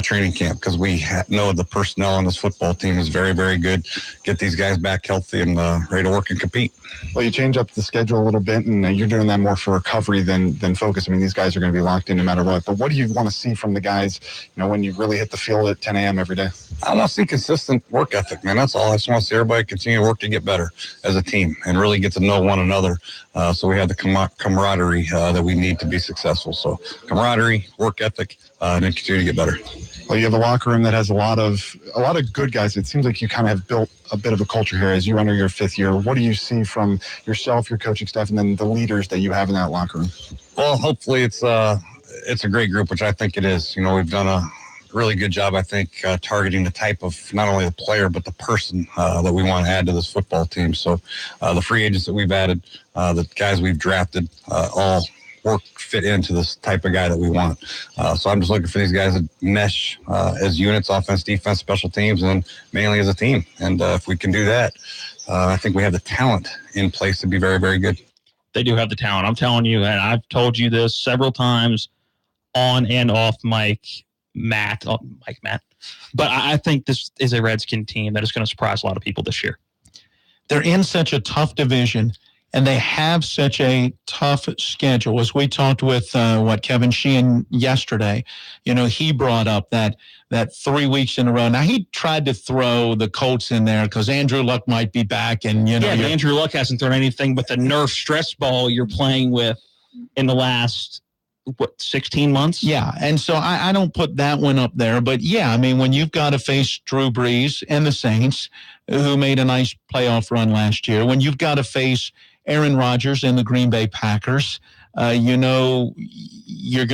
training camp because we know the personnel on this football team is very, very good. Get these guys back healthy and ready to work and compete. Well, you change up the schedule a little bit, and you're doing that more for recovery than focus. I mean, these guys are going to be locked in no matter what. But what do you want to see from the guys, when you really hit the field at 10 a.m. every day? I want to see consistent work ethic, man. That's all. I just want to see everybody continue to work to get better as a team and really get to know one another So we have the camaraderie that we need to be successful. So camaraderie, work ethic, and then continue to get better. Well, you have a locker room that has a lot of good guys. It seems like you kind of have built a bit of a culture here as you enter your 5th year. What do you see from yourself, your coaching staff, and then the leaders that you have in that locker room? Well, hopefully it's a great group, which I think it is. We've done a really good job, I think, targeting the type of not only the player but the person that we want to add to this football team. So the free agents that we've added, the guys we've drafted, all fit into this type of guy that we want. So I'm just looking for these guys to mesh as units, offense, defense, special teams, and then mainly as a team. And if we can do that, I think we have the talent in place to be very, very good. They do have the talent. I'm telling you, and I've told you this several times on and off Mike Matt. But I think this is a Redskin team that is going to surprise a lot of people this year. They're in such a tough division, and they have such a tough schedule. As we talked with Kevin Sheehan yesterday, he brought up that 3 weeks in a row. Now, he tried to throw the Colts in there because Andrew Luck might be back. And, but Andrew Luck hasn't thrown anything but the Nerf stress ball you're playing with in the last, 16 months? Yeah, and so I don't put that one up there. But, yeah, I mean, when you've got to face Drew Brees and the Saints, who made a nice playoff run last year, when you've got to face Aaron Rodgers and the Green Bay Packers, you're going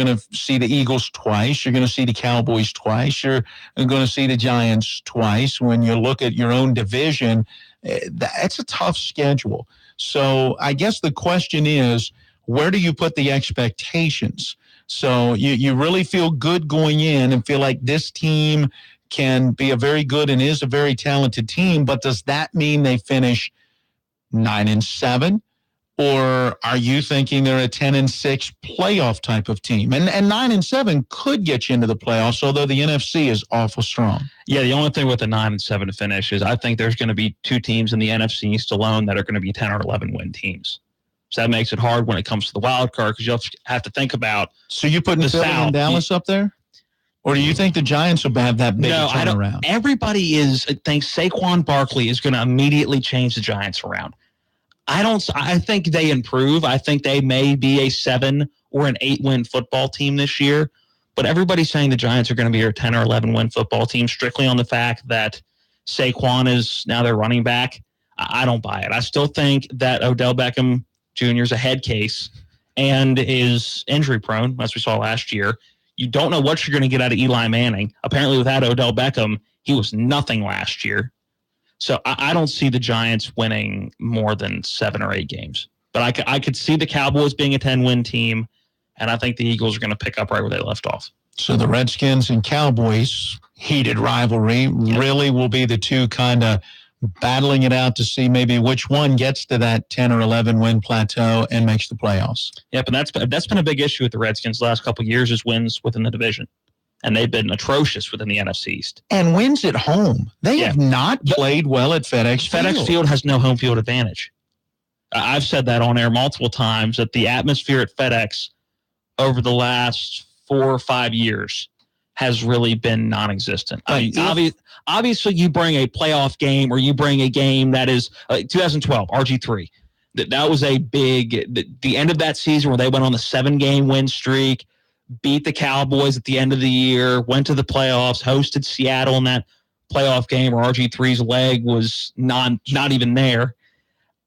to see the Eagles twice. You're going to see the Cowboys twice. You're going to see the Giants twice. When you look at your own division, that's a tough schedule. So I guess the question is, where do you put the expectations? So you really feel good going in and feel like this team can be a very good and is a very talented team, but does that mean they finish 9-7? Or are you thinking they're a 10-6 playoff type of team? And 9-7 could get you into the playoffs, although the NFC is awful strong. Yeah, the only thing with a 9-7 to finish is I think there's going to be 2 teams in the NFC East alone that are going to be 10 or 11 win teams. So that makes it hard when it comes to the wild card because you'll have to think about. So you putting Philly and Dallas up there? Or do you think the Giants will have that big turnaround? Everybody thinks Saquon Barkley is going to immediately change the Giants around. I think they improve. I think they may be a 7 or an 8-win football team this year. But everybody's saying the Giants are going to be a 10 or 11-win football team strictly on the fact that Saquon is now their running back. I don't buy it. I still think that Odell Beckham Jr. is a head case and is injury prone, as we saw last year. You don't know what you're going to get out of Eli Manning. Apparently, without Odell Beckham, he was nothing last year. So I don't see the Giants winning more than 7 or 8 games. But I could see the Cowboys being a 10-win team, and I think the Eagles are going to pick up right where they left off. So the Redskins and Cowboys, heated rivalry, really will be the two kind of battling it out to see maybe which one gets to that 10 or 11-win plateau and makes the playoffs. Yep, and that's been a big issue with the Redskins the last couple of years is wins within the division. And they've been atrocious within the NFC East. And wins at home. They have not played well at FedEx Field. FedEx Field has no home field advantage. I've said that on air multiple times, that the atmosphere at FedEx over the last 4 or 5 years has really been non-existent. Obviously, you bring a playoff game or you bring a game that is 2012, RG3. That was a big, the end of that season where they went on the 7-game win streak, beat the Cowboys at the end of the year, went to the playoffs, hosted Seattle in that playoff game where RG3's leg was not even there.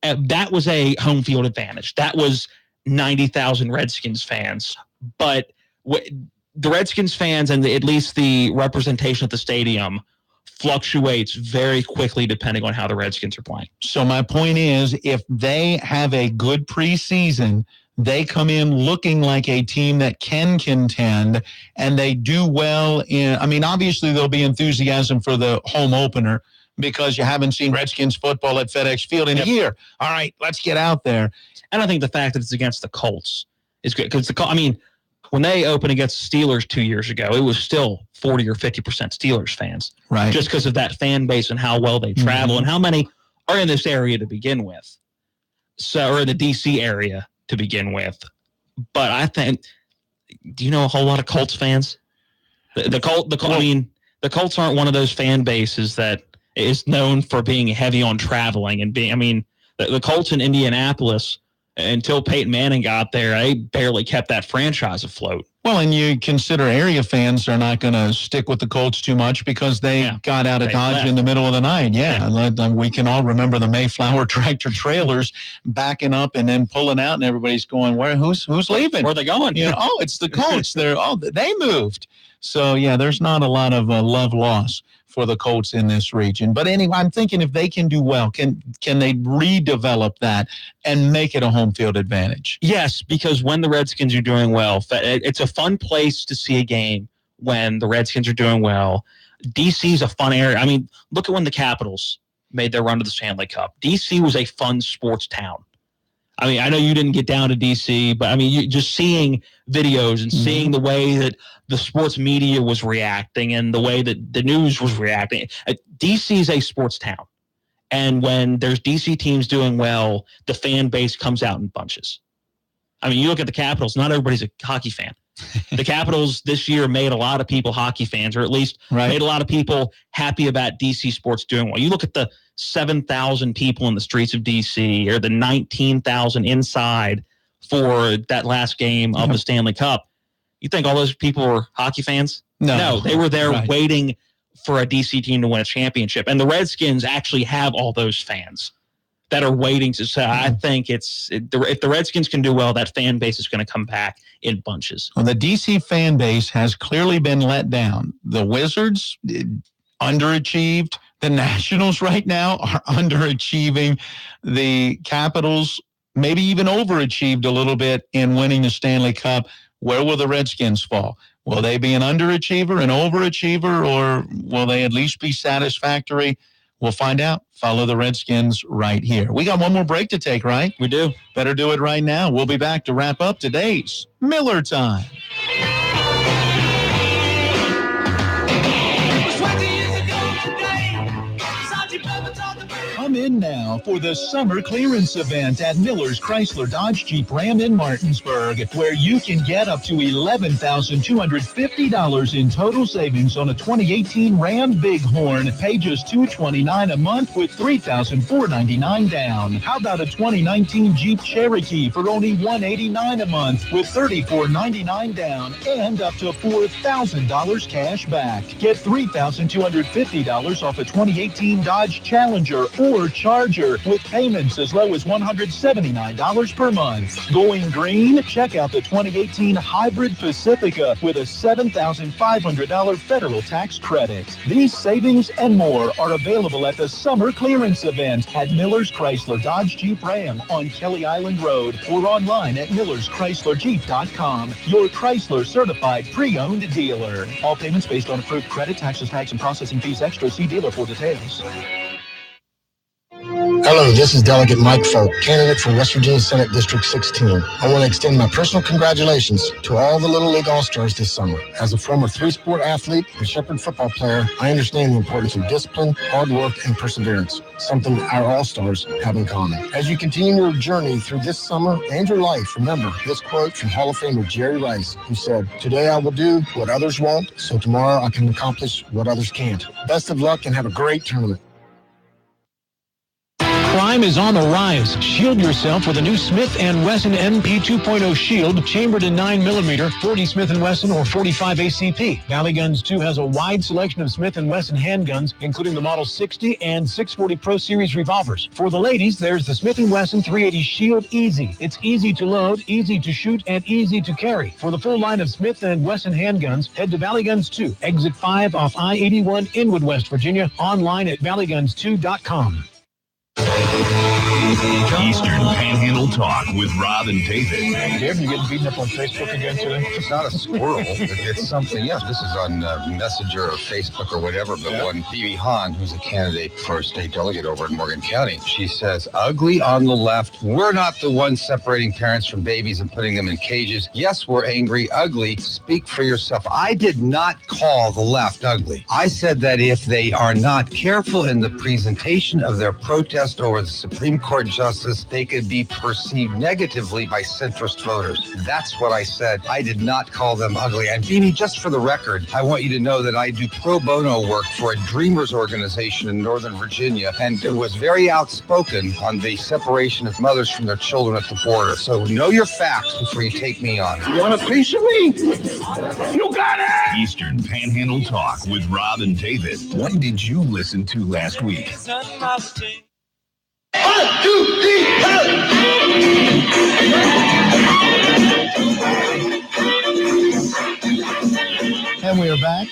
That was a home field advantage. That was 90,000 Redskins fans. But the Redskins fans and at least the representation at the stadium fluctuates very quickly depending on how the Redskins are playing. So my point is, if they have a good preseason, they come in looking like a team that can contend, and they do well obviously there'll be enthusiasm for the home opener because you haven't seen Redskins football at FedEx Field in a year. All right, let's get out there. And I think the fact that it's against the Colts is good because when they opened against the Steelers 2 years ago, it was still 40 or 50% Steelers fans. Right. Just because of that fan base and how well they travel and how many are in this area to begin with. Or in the D.C. area to begin with. But I think, do you know a whole lot of Colts fans? The Colts aren't one of those fan bases that is known for being heavy on traveling and being, the Colts in Indianapolis Until Peyton Manning got there, they barely kept that franchise afloat. Well, and you consider area fans are not going to stick with the Colts too much because they got out of Dodge left in the middle of the night. We can all remember the Mayflower tractor trailers backing up and then pulling out, and everybody's going, "Who's leaving? Where are they going?" It's the Colts. They moved. So there's not a lot of love loss for the Colts in this region. But anyway, I'm thinking if they can do well, can they redevelop that and make it a home field advantage? Yes, because when the Redskins are doing well, it's a fun place to see a game when the Redskins are doing well. D.C. is a fun area. I mean, look at when the Capitals made their run to the Stanley Cup. D.C. was a fun sports town. I mean, I know you didn't get down to D.C., but I mean, you just seeing videos and seeing the way that the sports media was reacting and the way that the news was reacting. D.C. is a sports town. And when there's D.C. teams doing well, the fan base comes out in bunches. I mean, you look at the Capitals, not everybody's a hockey fan. The Capitals this year made a lot of people hockey fans, or at least made a lot of people happy about D.C. sports doing well. You look at the 7,000 people in the streets of D.C. or the 19,000 inside for that last game of the Stanley Cup. You think all those people were hockey fans? No, they were there waiting for a D.C. team to win a championship. And the Redskins actually have all those fans that are waiting to say, I think if the Redskins can do well, that fan base is going to come back in bunches. Well, the D.C. fan base has clearly been let down. The Wizards underachieved. The Nationals right now are underachieving. The Capitals maybe even overachieved a little bit in winning the Stanley Cup. Where will the Redskins fall? Will they be an underachiever, an overachiever, or will they at least be satisfactory? We'll find out. Follow the Redskins right here. We got one more break to take, right? We do. Better do it right now. We'll be back to wrap up today's Miller Time. Come in now for the summer clearance event at Miller's Chrysler Dodge Jeep Ram in Martinsburg, where you can get up to $11,250 in total savings on a 2018 Ram Bighorn. Pay just $229 a month with $3,499 down. How about a 2019 Jeep Cherokee for only $189 a month with $3,499 down and up to $4,000 cash back? Get $3,250 off a 2018 Dodge Challenger or Charger with payments as low as $179 per month. Going green? Check out the 2018 Hybrid Pacifica with a $7,500 federal tax credit. These savings and more are available at the summer clearance event at Miller's Chrysler Dodge Jeep Ram on Kelly Island Road or online at millerschryslerjeep.com. Your Chrysler certified pre-owned dealer. All payments based on approved credit, taxes, tax, and processing fees extra. See dealer for details. Hello, this is Delegate Mike Folk, candidate for West Virginia Senate District 16. I want to extend my personal congratulations to all the Little League All-Stars this summer. As a former three-sport athlete and Shepherd football player, I understand the importance of discipline, hard work, and perseverance, something our All-Stars have in common. As you continue your journey through this summer and your life, remember this quote from Hall of Famer Jerry Rice, who said, "Today I will do what others won't, so tomorrow I can accomplish what others can't." Best of luck and have a great tournament. Crime is on the rise. Shield yourself with a new Smith & Wesson MP 2.0 shield, chambered in 9mm, 40 Smith & Wesson or 45 ACP. Valley Guns 2 has a wide selection of Smith & Wesson handguns, including the Model 60 and 640 Pro Series revolvers. For the ladies, there's the Smith & Wesson 380 Shield Easy. It's easy to load, easy to shoot, and easy to carry. For the full line of Smith & Wesson handguns, head to Valley Guns 2, Exit 5 off I-81, Inwood, West Virginia, online at valleyguns2.com. Eastern Panhandle Talk with Rob and David. Dave, you getting beaten up on Facebook again today? It's not a squirrel. It's something, yes, this is on Messenger or Facebook or whatever, but when Phoebe Hahn, who's a candidate for a state delegate over in Morgan County, she says, ugly on the left. We're not the ones separating parents from babies and putting them in cages. Yes, we're angry, ugly. Speak for yourself. I did not call the left ugly. I said that if they are not careful in the presentation of their protest over the Supreme Court Justice, they could be perceived negatively by centrist voters. That's what I said. I did not call them ugly. And Phoebe, just for the record, I want you to know that I do pro bono work for a Dreamers organization in Northern Virginia, and it was very outspoken on the separation of mothers from their children at the border. So know your facts before you take me on. You want a piece of me? You got it! Eastern Panhandle Talk with Rob and David. What did you listen to last week? 1, 2, 3, And we are back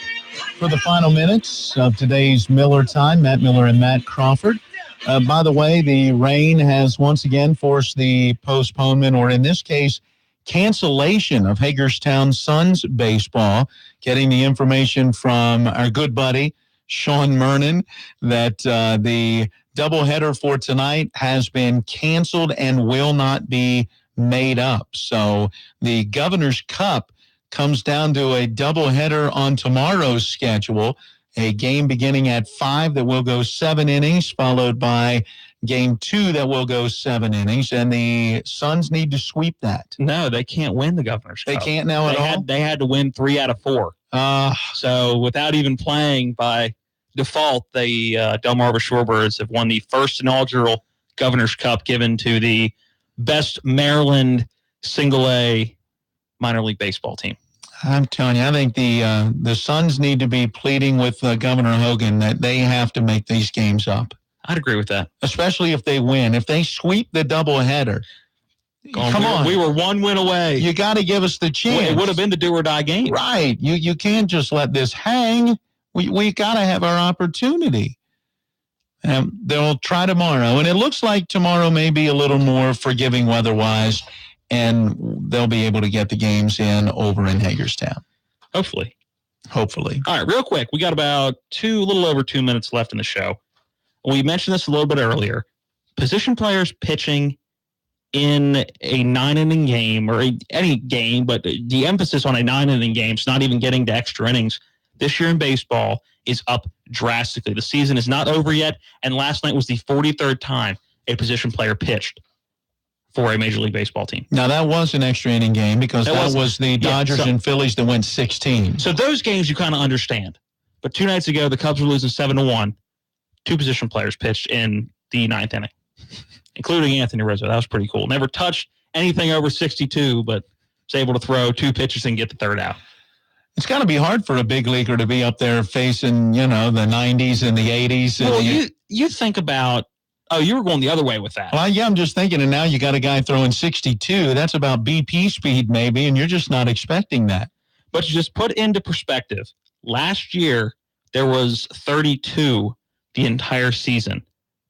for the final minutes of today's Miller Time. Matt Miller and Matt Crawford. By the way, the rain has once again forced the postponement, or in this case, cancellation of Hagerstown Suns baseball. Getting the information from our good buddy, Sean Mernon, that the doubleheader for tonight has been canceled and will not be made up. So the Governor's Cup comes down to a doubleheader on tomorrow's schedule, a game beginning at 5 that will go 7 innings, followed by game 2 that will go 7 innings, and the Suns need to sweep that. No, they can't win the Governor's Cup. They can't now at all? They had to win 3 out of 4. So without even playing by default, the Delmarva Shorebirds have won the first inaugural Governor's Cup given to the best Maryland single-A minor league baseball team. I'm telling you, I think the Suns need to be pleading with Governor Hogan that they have to make these games up. I'd agree with that. Especially if they win. If they sweep the doubleheader, come on. We were 1 win away. You got to give us the chance. It would have been the do-or-die game. Right. You can't just let this hang. We got to have our opportunity. They'll try tomorrow. And it looks like tomorrow may be a little more forgiving weather-wise, and they'll be able to get the games in over in Hagerstown. Hopefully. All right, real quick. We got about a little over 2 minutes left in the show. We mentioned this a little bit earlier. Position players pitching in a 9-inning game, or any game, but the emphasis on a 9-inning game, it's not even getting to extra innings, this year in baseball is up drastically. The season is not over yet, and last night was the 43rd time a position player pitched for a Major League Baseball team. Now, that was an extra inning game because that was the Dodgers and Phillies that went 16. So those games you kind of understand. But 2 nights ago, the Cubs were losing 7-1. 2 position players pitched in the 9th inning, including Anthony Rizzo. That was pretty cool. Never touched anything over 62, but was able to throw 2 pitches and get the 3rd out. It's got to be hard for a big leaguer to be up there facing, the 90s and the 80s. Well, you think about, you were going the other way with that. Well, yeah, I'm just thinking, and now you got a guy throwing 62. That's about BP speed maybe, and you're just not expecting that. But you just put into perspective, last year there was 32 the entire season.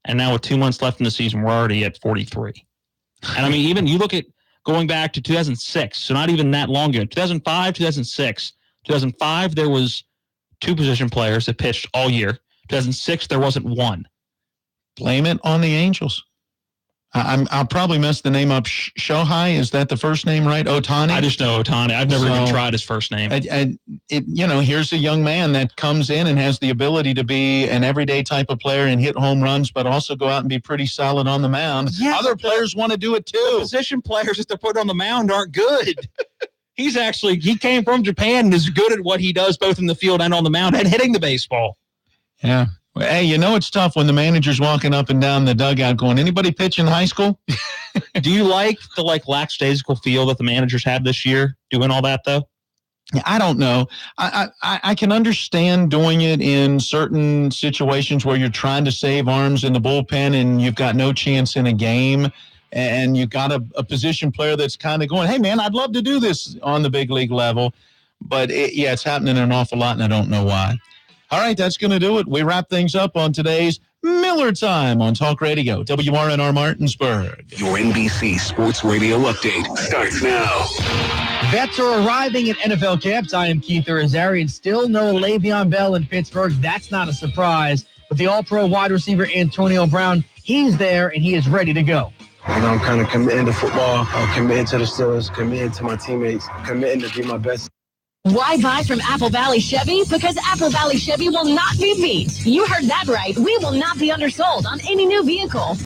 And now with 2 months left in the season, we're already at 43. And I mean, even you look at going back to 2006, so not even that long ago, 2005, 2006. 2005, there was 2 position players that pitched all year. 2006, there wasn't 1. Blame it on the Angels. I'll probably mess the name up. Shohei, is that the first name, right? Ohtani? I just know Ohtani. I've never even tried his first name. Here's a young man that comes in and has the ability to be an everyday type of player and hit home runs, but also go out and be pretty solid on the mound. Yes, other players want to do it too. The position players that they're putting on the mound aren't good. He came from Japan and is good at what he does both in the field and on the mound and hitting the baseball. Yeah. Hey, it's tough when the manager's walking up and down the dugout going, anybody pitch in high school? Do you like the lackadaisical feel that the managers have this year doing all that, though? I don't know. I can understand doing it in certain situations where you're trying to save arms in the bullpen and you've got no chance in a game, and you've got a position player that's kind of going, hey, man, I'd love to do this on the big league level. But, it's happening an awful lot, and I don't know why. All right, that's going to do it. We wrap things up on today's Miller Time on Talk Radio, WRNR Martinsburg. Your NBC Sports Radio update starts now. Vets are arriving at NFL camps. I am Keith Irizarry, and still no Le'Veon Bell in Pittsburgh. That's not a surprise. But the all-pro wide receiver Antonio Brown, he's there, and he is ready to go. I'm kind of committing to football. I'm committing to the Steelers, committing to my teammates, committing to be my best. Why buy from Apple Valley Chevy? Because Apple Valley Chevy will not be beat. You heard that right. We will not be undersold on any new vehicle.